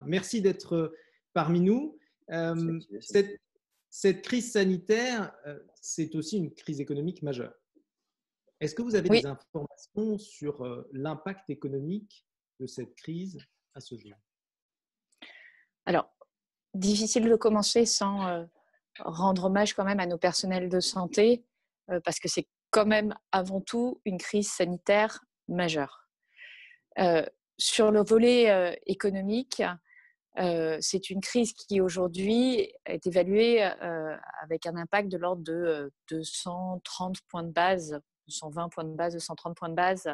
Merci d'être parmi nous. Euh, cette, cette crise sanitaire, c'est aussi une crise économique majeure. Est-ce que vous avez des Oui, informations sur l'impact économique de cette crise à ce jour? alors, difficile de commencer sans rendre hommage quand même à nos personnels de santé, parce que c'est quand même avant tout une crise sanitaire majeure. Euh, sur le volet économique, c'est une crise qui aujourd'hui est évaluée avec un impact de l'ordre de 230 points de base, 220 points de base, 230 points de base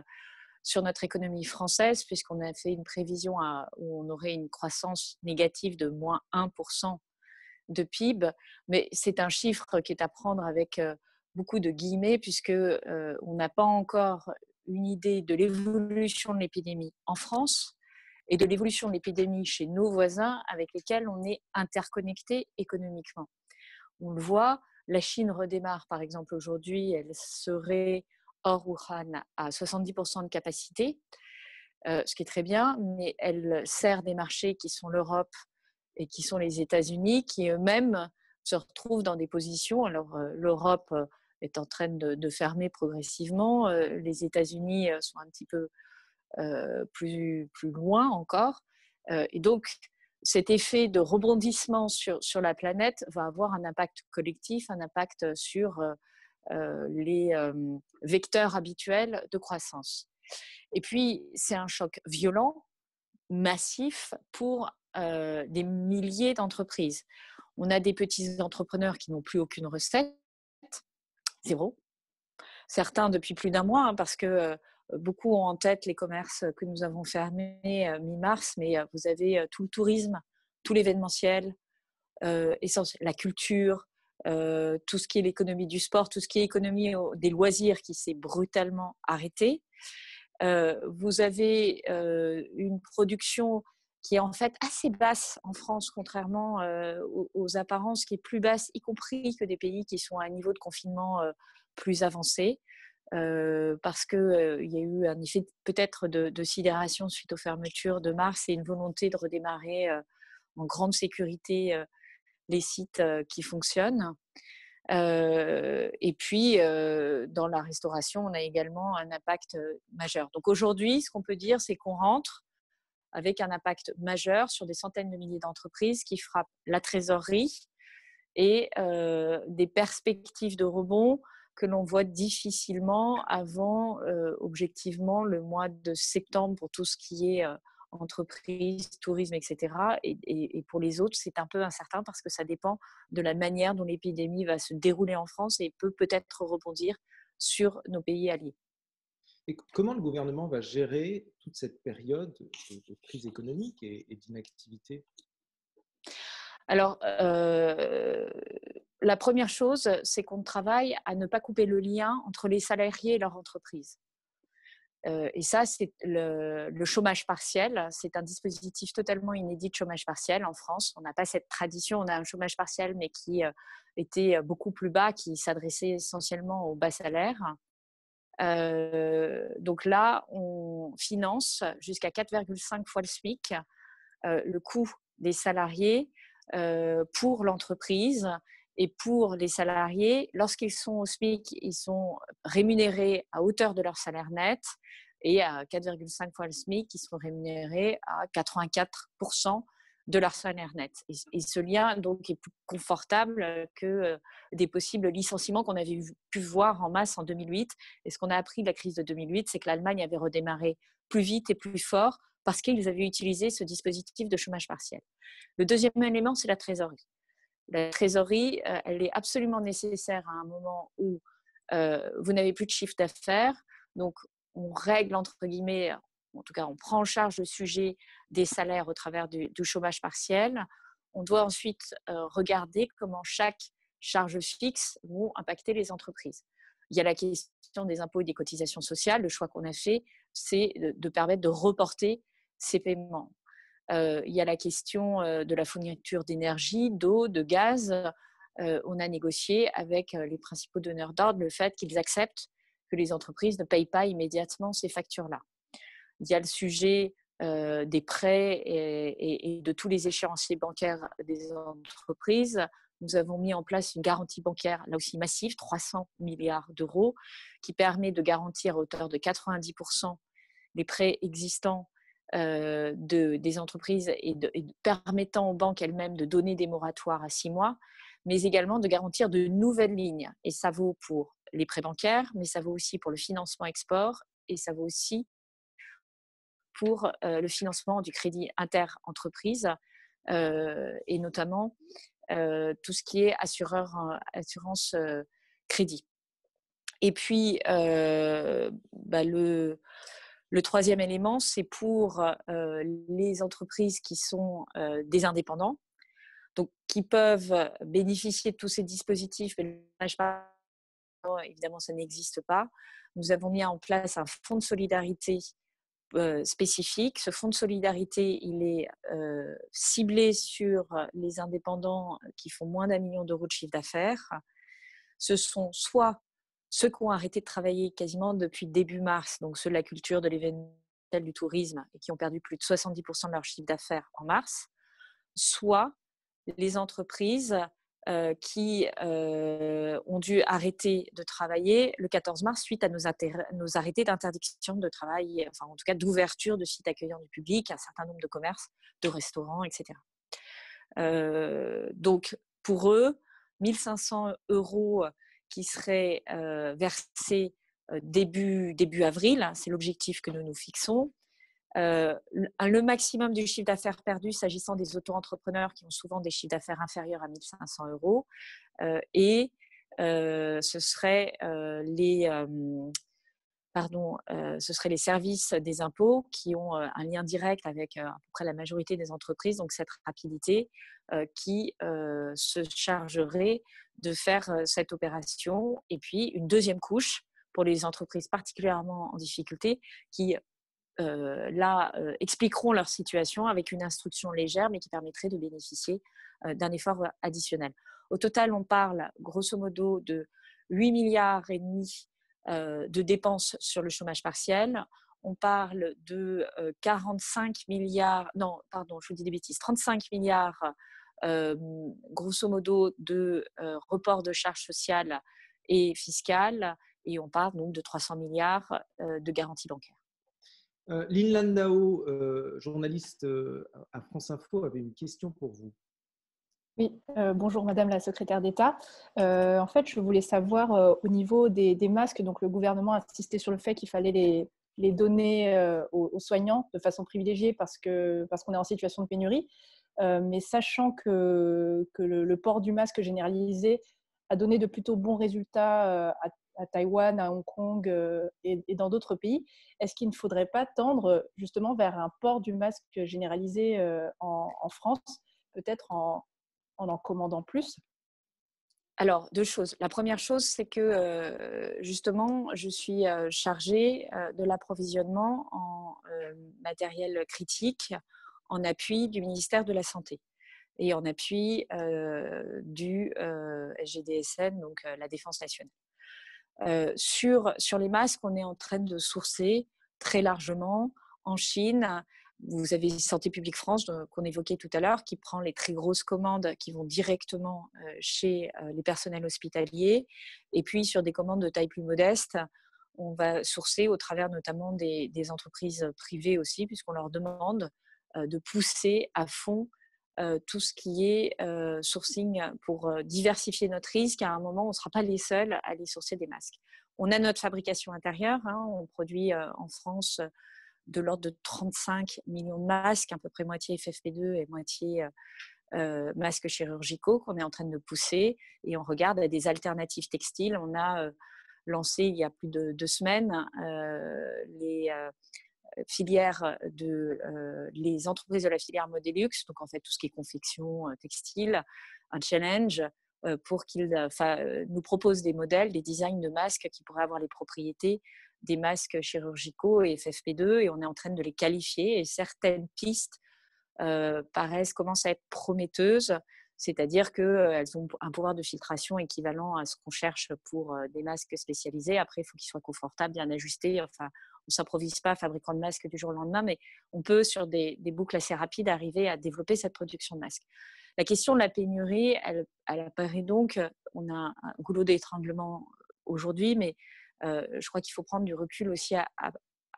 sur notre économie française, puisqu'on a fait une prévision où on aurait une croissance négative de moins 1% de PIB. Mais c'est un chiffre qui est à prendre avec beaucoup de guillemets, puisque on n'a pas encore une idée de l'évolution de l'épidémie en France et de l'évolution de l'épidémie chez nos voisins avec lesquels on est interconnectés économiquement. On le voit, la Chine redémarre par exemple aujourd'hui, elle serait hors Wuhan à 70% de capacité, ce qui est très bien, mais elle sert des marchés qui sont l'Europe et qui sont les États-Unis, qui eux-mêmes se retrouvent dans des positions. Alors l'Europe est en train de fermer progressivement, les États-Unis sont un petit peu plus loin encore. Et donc, cet effet de rebondissement sur la planète va avoir un impact collectif, un impact sur les vecteurs habituels de croissance. Et puis, c'est un choc violent, massif pour des milliers d'entreprises. On a des petits entrepreneurs qui n'ont plus aucune recette, zéro. Certains depuis plus d'un mois, parce que beaucoup ont en tête les commerces que nous avons fermés mi-mars, mais vous avez tout le tourisme, tout l'événementiel, la culture, tout ce qui est l'économie du sport, tout ce qui est économie des loisirs qui s'est brutalement arrêté. Vous avez une production qui est en fait assez basse en France, contrairement aux apparences, qui est plus basse, y compris que des pays qui sont à un niveau de confinement plus avancé, parce qu'il y a eu un effet peut-être de sidération suite aux fermetures de mars et une volonté de redémarrer en grande sécurité les sites qui fonctionnent. Et puis, dans la restauration, on a également un impact majeur. Donc aujourd'hui, ce qu'on peut dire, c'est qu'on rentre avec un impact majeur sur des centaines de milliers d'entreprises qui frappent la trésorerie et des perspectives de rebond que l'on voit difficilement avant, objectivement, le mois de septembre pour tout ce qui est entreprise, tourisme, etc. Et pour les autres, c'est un peu incertain parce que ça dépend de la manière dont l'épidémie va se dérouler en France et peut peut-être rebondir sur nos pays alliés. Et comment le gouvernement va gérer toute cette période de crise économique et d'inactivité? Alors, la première chose, c'est qu'on travaille à ne pas couper le lien entre les salariés et leur entreprise. Et ça, c'est le chômage partiel. C'est un dispositif totalement inédit de chômage partiel en France. On n'a pas cette tradition. On a un chômage partiel, mais qui était beaucoup plus bas, qui s'adressait essentiellement aux bas salaires. Donc là, on finance jusqu'à 4,5 fois le SMIC le coût des salariés pour l'entreprise. Et pour les salariés, lorsqu'ils sont au SMIC, ils sont rémunérés à hauteur de leur salaire net, et à 4,5 fois le SMIC, ils sont rémunérés à 84% de leur salaire net. Et ce lien donc est plus confortable que des possibles licenciements qu'on avait pu voir en masse en 2008. Et ce qu'on a appris de la crise de 2008, c'est que l'Allemagne avait redémarré plus vite et plus fort parce qu'ils avaient utilisé ce dispositif de chômage partiel. Le deuxième élément, c'est la trésorerie. La trésorerie, elle est absolument nécessaire à un moment où vous n'avez plus de chiffre d'affaires. Donc, on règle, entre guillemets, en tout cas, on prend en charge le sujet des salaires au travers du chômage partiel. On doit ensuite regarder comment chaque charge fixe vont impacter les entreprises. Il y a la question des impôts et des cotisations sociales. Le choix qu'on a fait, c'est de permettre de reporter ces paiements. Il y a la question de la fourniture d'énergie, d'eau, de gaz. On a négocié avec les principaux donneurs d'ordre le fait qu'ils acceptent que les entreprises ne payent pas immédiatement ces factures-là. Il y a le sujet des prêts et de tous les échéanciers bancaires des entreprises. Nous avons mis en place une garantie bancaire, là aussi massive, 300 milliards d'euros, qui permet de garantir à hauteur de 90% les prêts existants des entreprises et permettant aux banques elles-mêmes de donner des moratoires à 6 mois, mais également de garantir de nouvelles lignes. Et ça vaut pour les prêts bancaires, mais ça vaut aussi pour le financement export et ça vaut aussi pour le financement du crédit inter-entreprise et notamment tout ce qui est assurance crédit. Et puis, le troisième élément, c'est pour les entreprises qui sont des indépendants, donc qui peuvent bénéficier de tous ces dispositifs, mais évidemment, ça n'existe pas. Nous avons mis en place un fonds de solidarité spécifique. Ce fonds de solidarité, il est ciblé sur les indépendants qui font moins d'1 million d'euros de chiffre d'affaires. Ce sont soit ceux qui ont arrêté de travailler quasiment depuis début mars, donc ceux de la culture, de l'événementiel, du tourisme, et qui ont perdu plus de 70% de leur chiffre d'affaires en mars, soit les entreprises qui ont dû arrêter de travailler le 14 mars suite à nos arrêtés d'interdiction de travail, enfin en tout cas d'ouverture de sites accueillants du public, un certain nombre de commerces, de restaurants, etc. Donc pour eux, 1 500 € qui seraient versés début avril, c'est l'objectif que nous nous fixons. Le maximum du chiffre d'affaires perdu s'agissant des auto-entrepreneurs qui ont souvent des chiffres d'affaires inférieurs à 1 500 €. Et ce seraient les services des impôts qui ont un lien direct avec à peu près la majorité des entreprises, donc cette rapidité qui se chargerait de faire cette opération. Et puis une deuxième couche pour les entreprises particulièrement en difficulté qui expliqueront leur situation avec une instruction légère, mais qui permettrait de bénéficier d'un effort additionnel. Au total, on parle grosso modo de 8,5 milliards de dépenses sur le chômage partiel. On parle de 45 milliards, non, pardon, je vous dis des bêtises, 35 milliards grosso modo de report de charges sociales et fiscales, et on parle donc de 300 milliards de garanties bancaires. Lynn Landau, journaliste à France Info, avait une question pour vous. Oui, bonjour Madame la Secrétaire d'État. En fait, je voulais savoir au niveau des masques, donc le gouvernement a insisté sur le fait qu'il fallait les donner aux soignants de façon privilégiée parce qu'on est en situation de pénurie. Mais sachant que le port du masque généralisé a donné de plutôt bons résultats à Taïwan, à Hong Kong et dans d'autres pays, est-ce qu'il ne faudrait pas tendre justement vers un port du masque généralisé en France, peut-être en commandant plus? Alors, 2 choses. La première chose, c'est que justement, je suis chargée de l'approvisionnement en matériel critique en appui du ministère de la Santé et en appui du SGDSN, donc la Défense nationale. Sur les masques, on est en train de sourcer très largement en Chine. Vous avez Santé publique France qu'on évoquait tout à l'heure, qui prend les très grosses commandes qui vont directement chez les personnels hospitaliers. Et puis sur des commandes de taille plus modeste, on va sourcer au travers notamment des entreprises privées aussi, puisqu'on leur demande de pousser à fond tout ce qui est sourcing pour diversifier notre risque. À un moment, on ne sera pas les seuls à aller sourcer des masques. On a notre fabrication intérieure. On produit en France de l'ordre de 35 millions de masques, à peu près moitié FFP2 et moitié masques chirurgicaux qu'on est en train de pousser. Et on regarde à des alternatives textiles. On a lancé il y a plus de 2 semaines les filières les entreprises de la filière Modelux, donc en fait tout ce qui est confection textile, un challenge pour qu'ils nous proposent des modèles, des designs de masques qui pourraient avoir les propriétés des masques chirurgicaux et FFP2, et on est en train de les qualifier, et certaines pistes commencent à être prometteuses. c'est-à-dire qu'elles ont un pouvoir de filtration équivalent à ce qu'on cherche pour des masques spécialisés. Après, il faut qu'ils soient confortables, bien ajustés. Enfin, on ne s'improvise pas fabricant de masques du jour au lendemain, mais on peut, sur des boucles assez rapides, arriver à développer cette production de masques. La question de la pénurie, elle apparaît donc, on a un goulot d'étranglement aujourd'hui, mais je crois qu'il faut prendre du recul aussi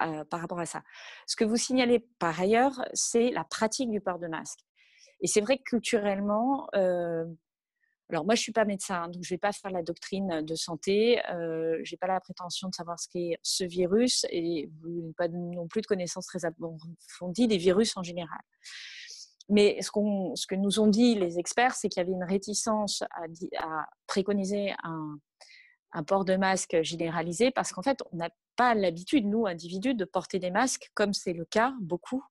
par rapport à ça. Ce que vous signalez par ailleurs, c'est la pratique du port de masque. Et c'est vrai que culturellement, alors moi je ne suis pas médecin, donc je ne vais pas faire la doctrine de santé, je n'ai pas la prétention de savoir ce qu'est ce virus et vous n'avez pas non plus de connaissances très approfondies des virus en général. Mais ce que nous ont dit les experts, c'est qu'il y avait une réticence à préconiser un port de masque généralisé parce qu'en fait, on n'a pas l'habitude, nous, individus, de porter des masques comme c'est le cas beaucoup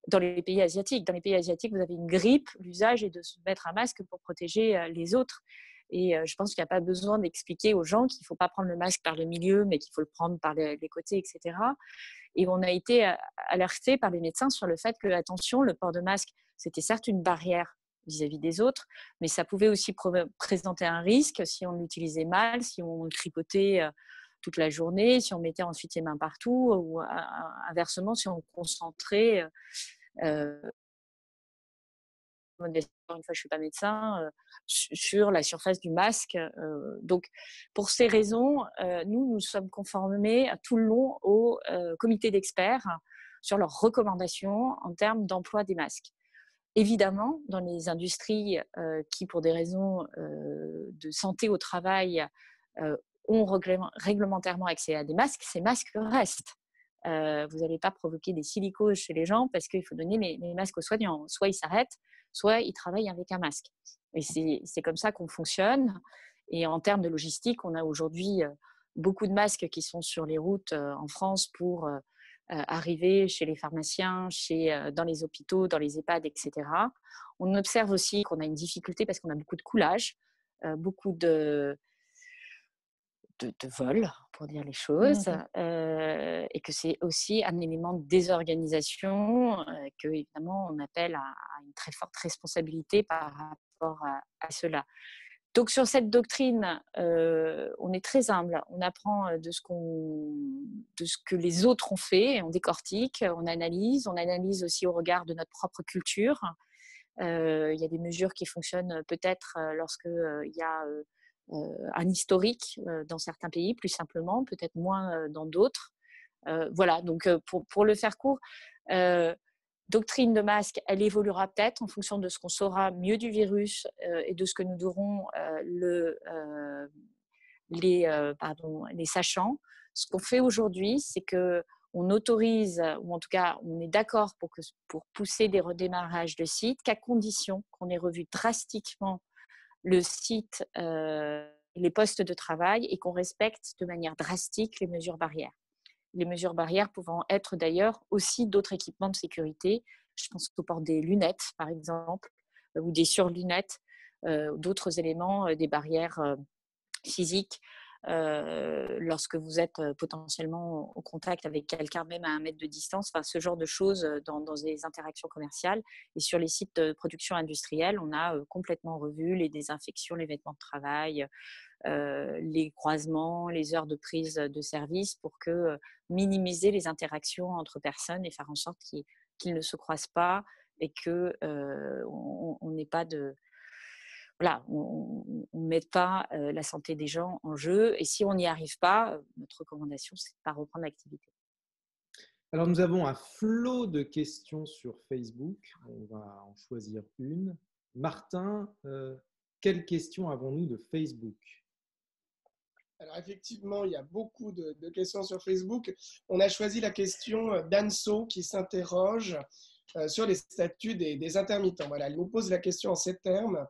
dans les pays asiatiques. Dans les pays asiatiques, vous avez une grippe, l'usage est de se mettre un masque pour protéger les autres. Et je pense qu'il n'y a pas besoin d'expliquer aux gens qu'il ne faut pas prendre le masque par le milieu, mais qu'il faut le prendre par les côtés, etc. Et on a été alertés par les médecins sur le fait que, attention, le port de masque, c'était certes une barrière vis-à-vis des autres, mais ça pouvait aussi présenter un risque si on l'utilisait mal, si on le tripotait toute la journée, si on mettait ensuite ses mains partout, ou inversement, si on concentrait une fois, je ne suis pas médecin, sur la surface du masque. Donc, pour ces raisons, nous sommes conformés à tout le long au comité d'experts sur leurs recommandations en termes d'emploi des masques. Évidemment, dans les industries qui, pour des raisons de santé au travail, ont réglementairement accès à des masques, ces masques restent. Vous n'allez pas provoquer des silicoses chez les gens parce qu'il faut donner les masques aux soignants. Soit ils s'arrêtent, soit ils travaillent avec un masque. Et c'est comme ça qu'on fonctionne. Et en termes de logistique, on a aujourd'hui beaucoup de masques qui sont sur les routes en France pour arriver chez les pharmaciens, dans les hôpitaux, dans les EHPAD, etc. On observe aussi qu'on a une difficulté parce qu'on a beaucoup de coulage, beaucoup de vol, pour dire les choses, et que c'est aussi un élément de désorganisation, que évidemment on appelle à une très forte responsabilité par rapport à cela. Donc sur cette doctrine, on est très humble, on apprend de ce que les autres ont fait, et on décortique, on analyse aussi au regard de notre propre culture. Il y a des mesures qui fonctionnent peut-être lorsque il y a un historique dans certains pays, plus simplement, peut-être moins dans d'autres. Voilà, donc pour le faire court, doctrine de masque, elle évoluera peut-être en fonction de ce qu'on saura mieux du virus et de ce que nous devrons les sachants. Ce qu'on fait aujourd'hui, c'est qu'on autorise, ou en tout cas on est d'accord pour pousser des redémarrages de sites, qu'à condition qu'on ait revu drastiquement le site, les postes de travail et qu'on respecte de manière drastique les mesures barrières. Les mesures barrières pouvant être d'ailleurs aussi d'autres équipements de sécurité. Je pense au port des lunettes, par exemple, ou des surlunettes, d'autres éléments, des barrières physiques. Lorsque vous êtes potentiellement au contact avec quelqu'un, même à 1 mètre de distance, enfin, ce genre de choses dans des interactions commerciales. Et sur les sites de production industrielle, on a complètement revu les désinfections, les vêtements de travail, les croisements, les heures de prise de service pour minimiser les interactions entre personnes et faire en sorte qu'ils ne se croisent pas et qu'on n'ait pas de... Voilà, on ne met pas la santé des gens en jeu. Et si on n'y arrive pas, notre recommandation, c'est de ne pas reprendre l'activité. Alors, nous avons un flot de questions sur Facebook. On va en choisir une. Martin, quelles questions avons-nous de Facebook ? Alors effectivement, il y a beaucoup de questions sur Facebook. On a choisi la question d'Anso qui s'interroge sur les statuts des intermittents. Voilà, elle nous pose la question en ces termes.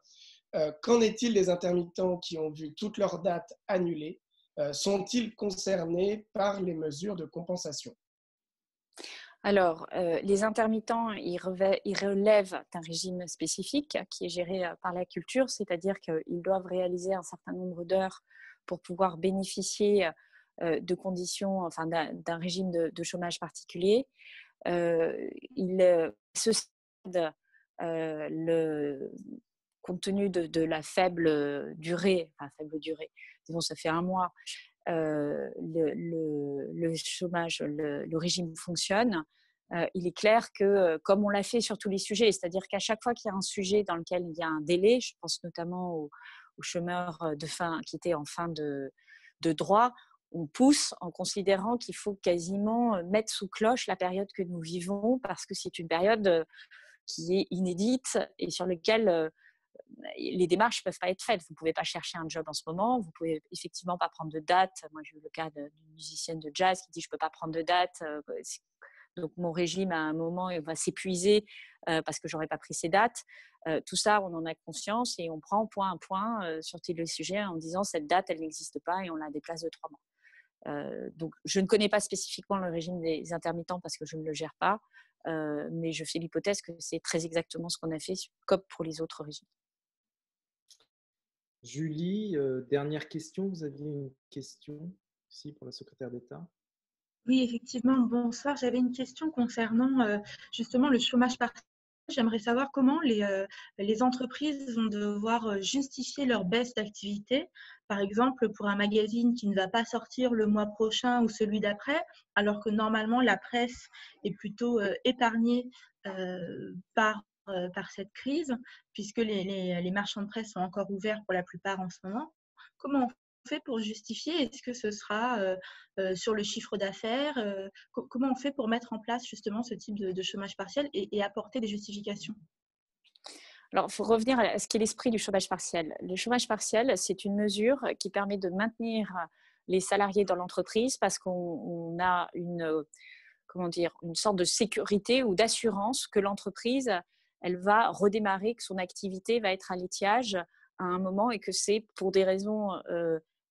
Qu'en est-il des intermittents qui ont vu toutes leurs dates annulées ? Sont-ils concernés par les mesures de compensation ? Alors, les intermittents, ils relèvent d'un régime spécifique qui est géré par la culture, c'est-à-dire qu'ils doivent réaliser un certain nombre d'heures pour pouvoir bénéficier de conditions, enfin d'un régime de chômage particulier. Ce stade, compte tenu de la faible durée, disons ça fait 1 mois, le chômage, le régime fonctionne, il est clair que, comme on l'a fait sur tous les sujets, c'est-à-dire qu'à chaque fois qu'il y a un sujet dans lequel il y a un délai, je pense notamment aux chômeurs qui étaient en fin de droit, on pousse en considérant qu'il faut quasiment mettre sous cloche la période que nous vivons parce que c'est une période qui est inédite et sur laquelle les démarches ne peuvent pas être faites. Vous ne pouvez pas chercher un job en ce moment, vous ne pouvez effectivement pas prendre de date. Moi, j'ai eu le cas d'une musicienne de jazz qui dit « je ne peux pas prendre de date ». Donc, mon régime, à un moment, va s'épuiser parce que je n'aurai pas pris ces dates. Tout ça, on en a conscience et on prend point à point sur tous les sujets en disant « cette date, elle n'existe pas » et on la déplace de 3 mois. Donc, je ne connais pas spécifiquement le régime des intermittents parce que je ne le gère pas, mais je fais l'hypothèse que c'est très exactement ce qu'on a fait comme pour les autres régimes. Julie, dernière question. Vous aviez une question ici pour la secrétaire d'État? Oui, effectivement, bonsoir. J'avais une question concernant justement le chômage partiel. J'aimerais savoir comment les entreprises vont devoir justifier leur baisse d'activité. Par exemple, pour un magazine qui ne va pas sortir le mois prochain ou celui d'après, alors que normalement la presse est plutôt épargnée par cette crise, puisque les marchands de presse sont encore ouverts pour la plupart en ce moment. Comment on fait pour justifier? Est-ce que ce sera sur le chiffre d'affaires? Comment on fait pour mettre en place justement ce type de chômage partiel et apporter des justifications? Alors, il faut revenir à ce qu'est l'esprit du chômage partiel. Le chômage partiel, c'est une mesure qui permet de maintenir les salariés dans l'entreprise parce qu'on a une sorte de sécurité ou d'assurance que l'entreprise, elle va redémarrer, que son activité va être à l'étiage à un moment et que c'est pour des raisons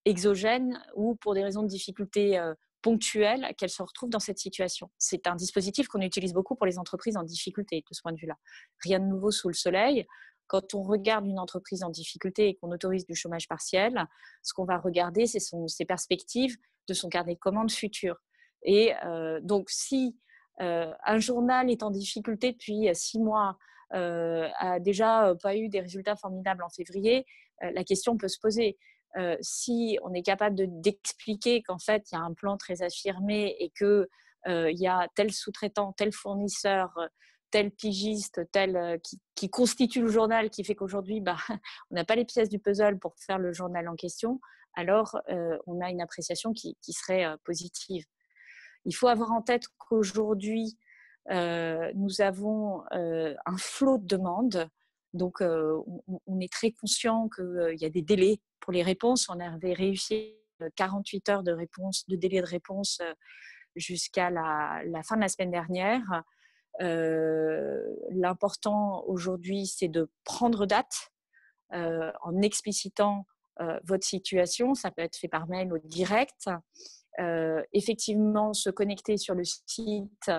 exogènes ou pour des raisons de difficultés ponctuelles qu'elle se retrouve dans cette situation. C'est un dispositif qu'on utilise beaucoup pour les entreprises en difficulté de ce point de vue-là. Rien de nouveau sous le soleil. Quand on regarde une entreprise en difficulté et qu'on autorise du chômage partiel, ce qu'on va regarder, c'est ses perspectives de son carnet de commandes futur. Et donc, si un journal est en difficulté depuis 6 mois, a déjà pas eu des résultats formidables en février, la question peut se poser. Si on est capable d'expliquer qu'en fait, il y a un plan très affirmé et qu'il y a tel sous-traitant, tel fournisseur, tel pigiste, tel qui constitue le journal, qui fait qu'aujourd'hui, on n'a pas les pièces du puzzle pour faire le journal en question, alors on a une appréciation qui serait positive. Il faut avoir en tête qu'aujourd'hui, nous avons un flot de demandes. Donc, on est très conscient qu'il y a des délais pour les réponses. On avait réussi 48 heures de délai de réponse jusqu'à la fin de la semaine dernière. L'important aujourd'hui, c'est de prendre date en explicitant votre situation. Ça peut être fait par mail ou direct. Effectivement, se connecter sur le site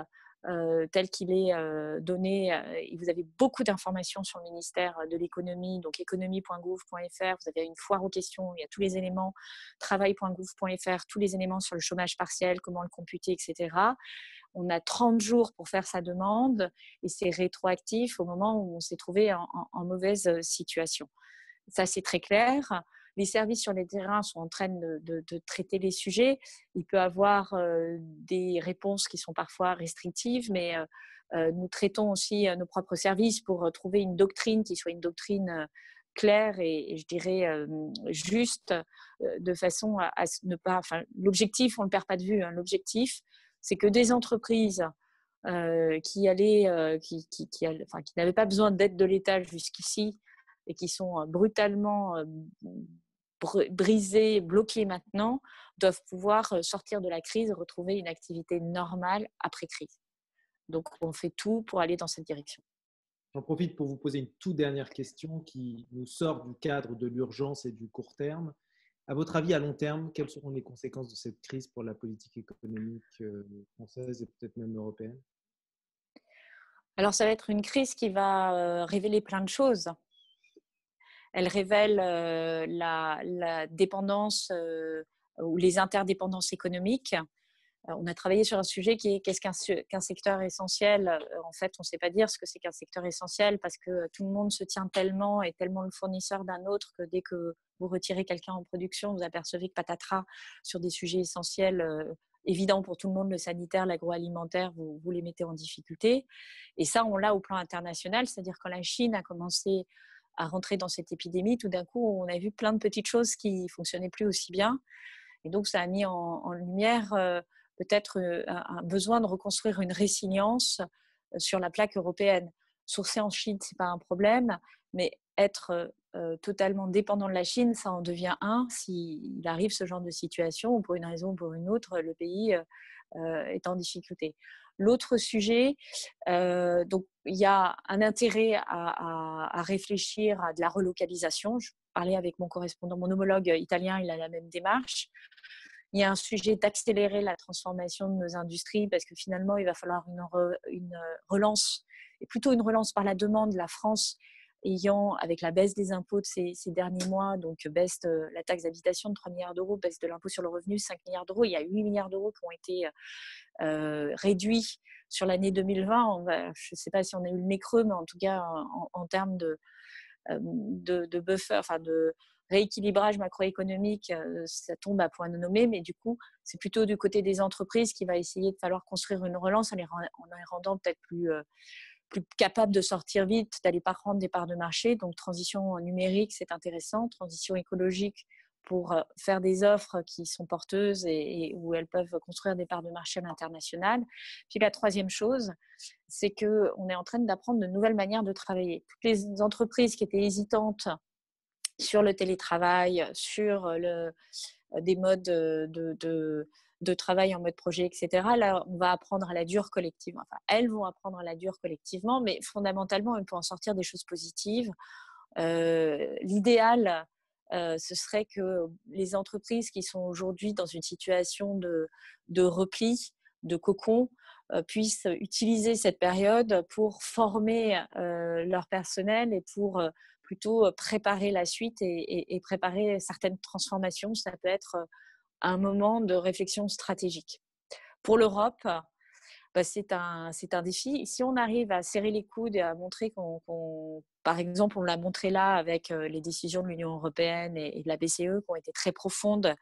tel qu'il est donné. Et vous avez beaucoup d'informations sur le ministère de l'économie, donc économie.gouv.fr. Vous avez une foire aux questions, il y a tous les éléments, travail.gouv.fr, tous les éléments sur le chômage partiel, comment le computer, etc. On a 30 jours pour faire sa demande et c'est rétroactif au moment où on s'est trouvé en mauvaise situation. Ça, c'est très clair. Les services sur les terrains sont en train de traiter les sujets. Il peut y avoir des réponses qui sont parfois restrictives, mais nous traitons aussi nos propres services pour trouver une doctrine qui soit une doctrine claire et je dirais juste, de façon à ne pas… Enfin, l'objectif, on ne le perd pas de vue. Hein. L'objectif, c'est que des entreprises qui n'avaient pas besoin d'aide de l'État jusqu'ici et qui sont brutalement brisés, bloqués maintenant, doivent pouvoir sortir de la crise et retrouver une activité normale après crise. Donc, on fait tout pour aller dans cette direction. J'en profite pour vous poser une toute dernière question qui nous sort du cadre de l'urgence et du court terme. À votre avis, à long terme, quelles seront les conséquences de cette crise pour la politique économique française et peut-être même européenne? Alors, ça va être une crise qui va révéler plein de choses. Elle révèle la dépendance ou les interdépendances économiques. On a travaillé sur un sujet qui est qu'est-ce qu'un secteur essentiel. En fait, on ne sait pas dire ce que c'est qu'un secteur essentiel parce que tout le monde se tient tellement et tellement le fournisseur d'un autre que dès que vous retirez quelqu'un en production, vous apercevez que patatras, sur des sujets essentiels évidents pour tout le monde, le sanitaire, l'agroalimentaire, vous les mettez en difficulté. Et ça, on l'a au plan international, c'est-à-dire quand la Chine a commencé à rentrer dans cette épidémie, tout d'un coup, on a vu plein de petites choses qui ne fonctionnaient plus aussi bien. Et donc, ça a mis en lumière peut-être un besoin de reconstruire une résilience sur la plaque européenne. Sourcer en Chine, ce n'est pas un problème, mais être totalement dépendant de la Chine, ça en devient un. S'il arrive ce genre de situation, ou pour une raison ou pour une autre, le pays est en difficulté. L'autre sujet, donc il y a un intérêt à réfléchir à de la relocalisation. Je parlais avec mon correspondant, mon homologue italien, il a la même démarche. Il y a un sujet d'accélérer la transformation de nos industries parce que finalement, il va falloir une relance, et plutôt une relance par la demande. La France ayant, avec la baisse des impôts de ces derniers mois, donc baisse de la taxe d'habitation de 3 milliards d'euros, baisse de l'impôt sur le revenu 5 milliards d'euros, il y a 8 milliards d'euros qui ont été réduits sur l'année 2020. Je ne sais pas si on a eu le nez creux, mais en tout cas, en termes de buffer, enfin de rééquilibrage macroéconomique, ça tombe à point nommé, mais du coup, c'est plutôt du côté des entreprises qu'il va essayer de falloir construire une relance en les rendant peut-être plus capables de sortir vite, d'aller pas prendre des parts de marché. Donc, transition numérique, c'est intéressant. Transition écologique pour faire des offres qui sont porteuses et où elles peuvent construire des parts de marché à l'international. Puis la troisième chose, c'est qu'on est en train d'apprendre de nouvelles manières de travailler. Toutes les entreprises qui étaient hésitantes sur le télétravail, sur des modes de travail en mode projet, etc. Là, on va apprendre à la dure collectivement. Enfin, elles vont apprendre à la dure collectivement, mais fondamentalement, on peut en sortir des choses positives. L'idéal, ce serait que les entreprises qui sont aujourd'hui dans une situation de repli, de cocon, puissent utiliser cette période pour former leur personnel et pour plutôt préparer la suite et préparer certaines transformations. Ça peut être un moment de réflexion stratégique. Pour l'Europe, c'est un défi. Si on arrive à serrer les coudes et à montrer par exemple, on l'a montré là avec les décisions de l'Union européenne et de la BCE qui ont été très profondes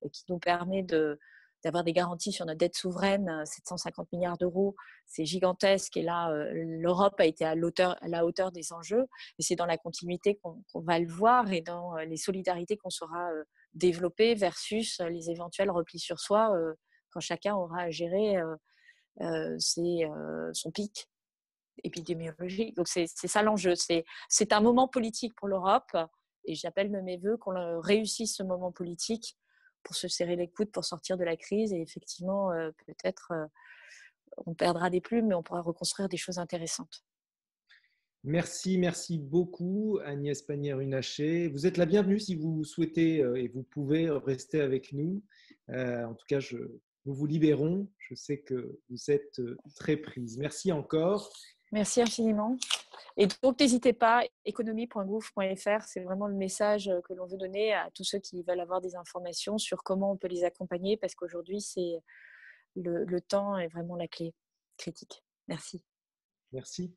et qui nous permet d'avoir des garanties sur notre dette souveraine, 750 milliards d'euros, c'est gigantesque. Et là, l'Europe a été à la hauteur des enjeux. Et c'est dans la continuité qu'on va le voir et dans les solidarités qu'on saura développer versus les éventuels replis sur soi quand chacun aura à gérer son pic épidémiologique. Donc, c'est ça l'enjeu. C'est un moment politique pour l'Europe et j'appelle de mes voeux qu'on réussisse ce moment politique pour se serrer les coudes, pour sortir de la crise. Et effectivement, peut-être on perdra des plumes, mais on pourra reconstruire des choses intéressantes. Merci beaucoup Agnès Pannier-Runacher. Vous êtes la bienvenue si vous souhaitez et vous pouvez rester avec nous. En tout cas, nous vous libérons. Je sais que vous êtes très prise. Merci encore. Merci infiniment. Et donc, n'hésitez pas, économie.gouv.fr, c'est vraiment le message que l'on veut donner à tous ceux qui veulent avoir des informations sur comment on peut les accompagner, parce qu'aujourd'hui, le temps est vraiment la clé critique. Merci. Merci.